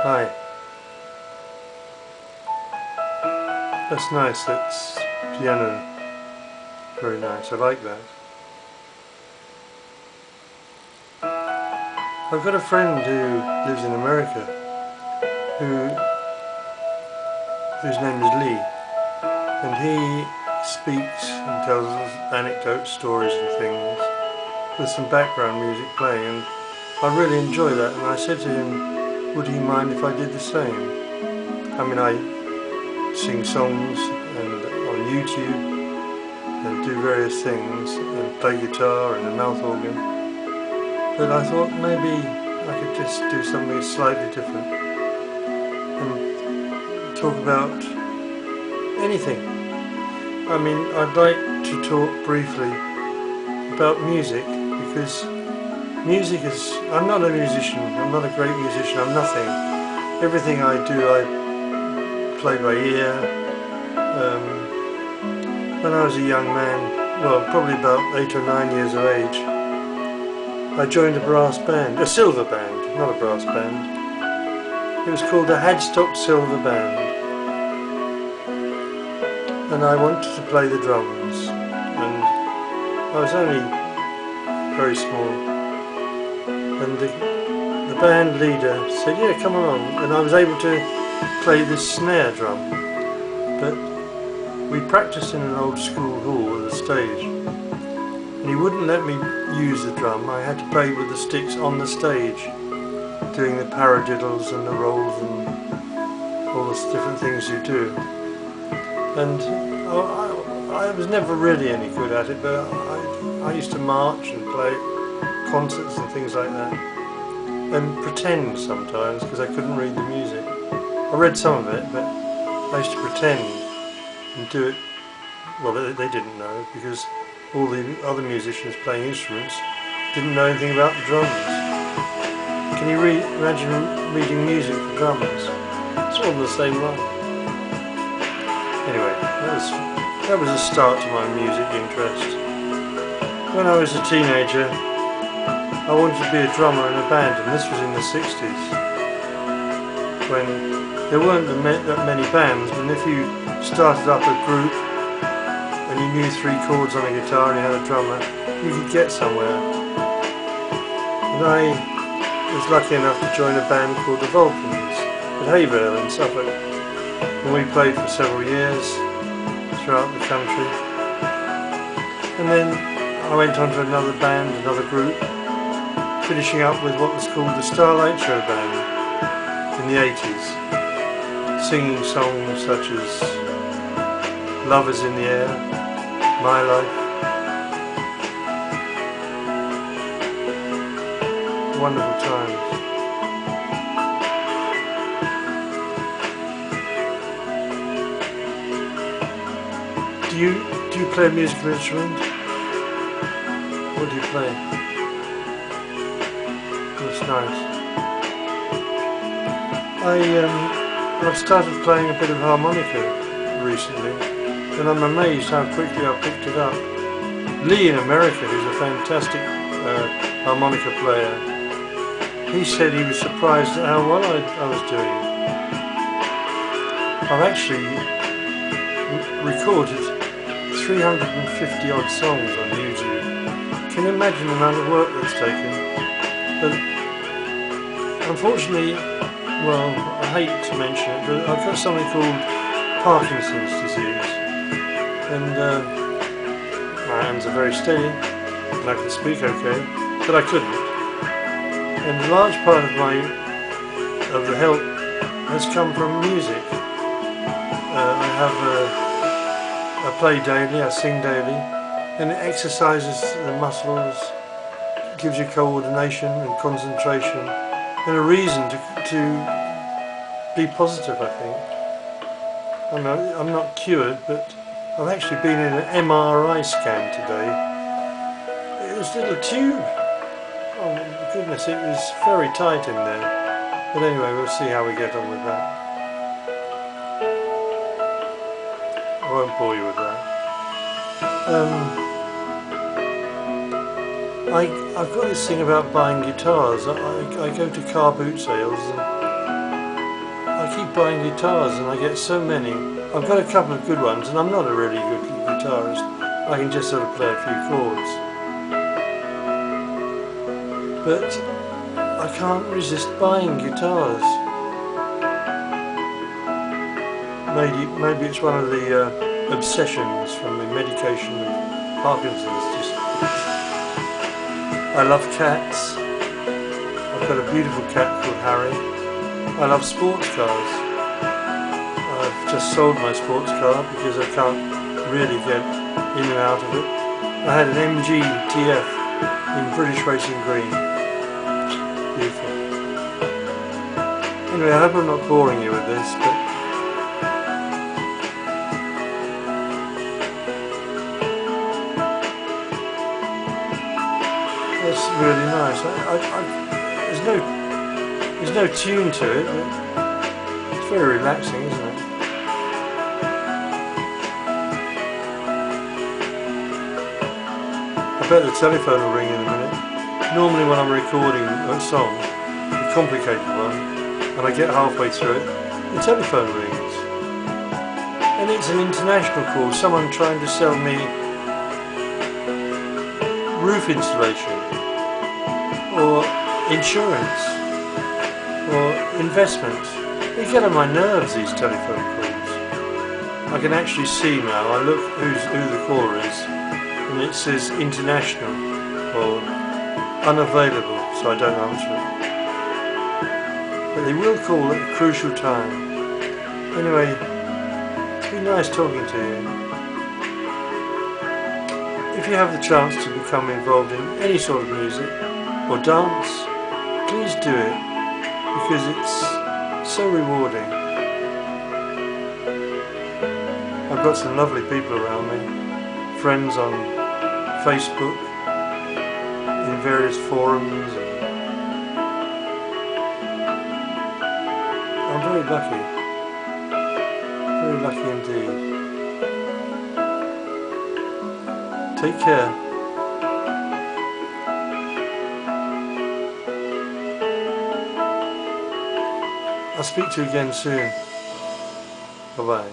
Hi. That's nice, that's piano. Very nice, I like that. I've got a friend who lives in America whose name is Lee, and he speaks and tells us anecdotes, stories and things with some background music playing, and I really enjoy that, and I said to him, would he mind if I did the same? I mean, I sing songs and on YouTube and do various things and play guitar and a mouth organ, but I thought maybe I could just do something slightly different and talk about anything. I mean, I'd like to talk briefly about music, because music is... I'm not a musician, I'm not a great musician, I'm nothing. Everything I do I play by ear. When I was a young man, well, probably about 8 or 9 years of age, I joined a brass band, a silver band, not a brass band. It was called the Hadstock Silver Band, and I wanted to play the drums, and I was only very small, and the band leader said, yeah, come along, and I was able to play this snare drum, but we practiced in an old school hall with a stage, and he wouldn't let me use the drum. I had to play with the sticks on the stage, doing the paradiddles and the rolls and all the different things you do. And I was never really any good at it, but I used to march and play concerts and things like that, and pretend sometimes, because I couldn't read the music. I read some of it, but I used to pretend and do it. Well, they didn't know, because all the other musicians playing instruments didn't know anything about the drums. Can you imagine reading music for drums? It's all the same line. Anyway, that was a start to my music interest. When I was a teenager, I wanted to be a drummer in a band, and this was in the 60s, when there weren't that many bands, and if you started up a group and you knew 3 chords on a guitar and you had a drummer, you could get somewhere. And I was lucky enough to join a band called the Vulcans at Hayvale in Suffolk, and we played for several years throughout the country. And then I went on to another band, another group, finishing up with what was called the Starlight Show Band in the 80s, singing songs such as Love is in the Air, My Life. Wonderful times. Do you play a musical instrument? What do you play? That's nice. I've started playing a bit of harmonica recently, and I'm amazed how quickly I picked it up. Lee in America, who's a fantastic harmonica player, he said he was surprised at how well I was doing. I've actually recorded 350 odd songs on YouTube. Can you imagine the amount of work that's taken? But unfortunately, well, I hate to mention it, but I've got something called Parkinson's disease, and my hands are very steady, and I can speak okay, but I couldn't. And a large part of the help has come from music. I play daily, I sing daily, and it exercises the muscles, gives you coordination and concentration, and a reason to be positive, I think. I'm not cured, but I've actually been in an MRI scan today. It was a little tube. Oh my goodness, it was very tight in there. But anyway, we'll see how we get on with that. I won't bore you with that. I've got this thing about buying guitars. I go to car boot sales, buying guitars, and I get so many. I've got a couple of good ones, and I'm not a really good guitarist. I can just sort of play a few chords. But I can't resist buying guitars. Maybe it's one of the obsessions from the medication of Parkinson's. I love cats. I've got a beautiful cat called Harry. I love sports cars. I've just sold my sports car because I can't really get in and out of it. I had an MG TF in British Racing Green. Beautiful. Anyway, I hope I'm not boring you with this, but that's really nice. There's no tune to it, but it's very relaxing, isn't it? I bet the telephone will ring in a minute. Normally when I'm recording a song, a complicated one, and I get halfway through it, the telephone rings. And it's an international call, someone trying to sell me roof insulation, or insurance, or investment. They get on my nerves, these telephone calls. I can actually see now, I look who the caller is, and it says international, or unavailable, so I don't answer it. But they will call at a crucial time. Anyway, it's been nice talking to you. If you have the chance to become involved in any sort of music or dance, please do it, because it's so rewarding. I've got some lovely people around me, friends on Facebook, in various forums. I'm very lucky indeed. Take care. I'll speak to you again soon. Bye bye.